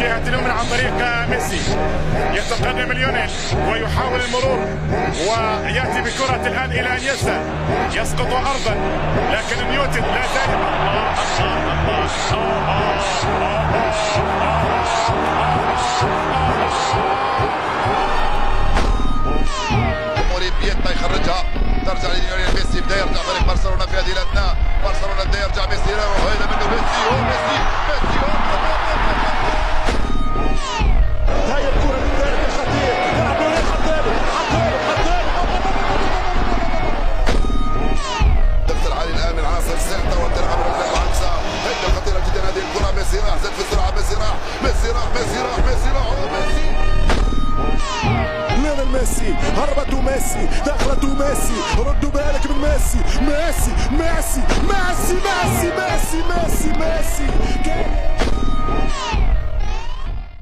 الجهة اليمنى عن طريق ميسي. يتقدم ليونيل ويحاول المرور ويأتي بكرة الآن إلى انيستا، يسقط أرضا لكن نيوتن لا زال. موريبيتا يخرجها، ترجع لليونيل ميسي، بدا يرجع فريق برشلونة في هذه الأثناء. برشلونة بدا يرجع ميسي، وهذا منه ميسي، هو ميسي هاي الكرة للثالث خطير، يلعب له حطير دخل علي الآن من عناصر سيلتا وتلعب بالخمسة. هيدا خطيرة جدا هذه الكرة. ميسي راح زاد في السرعة، ميسي راح ليونيل ميسي، هربته ميسي، دخلته ميسي، ردوا بالك من ميسي. ميسي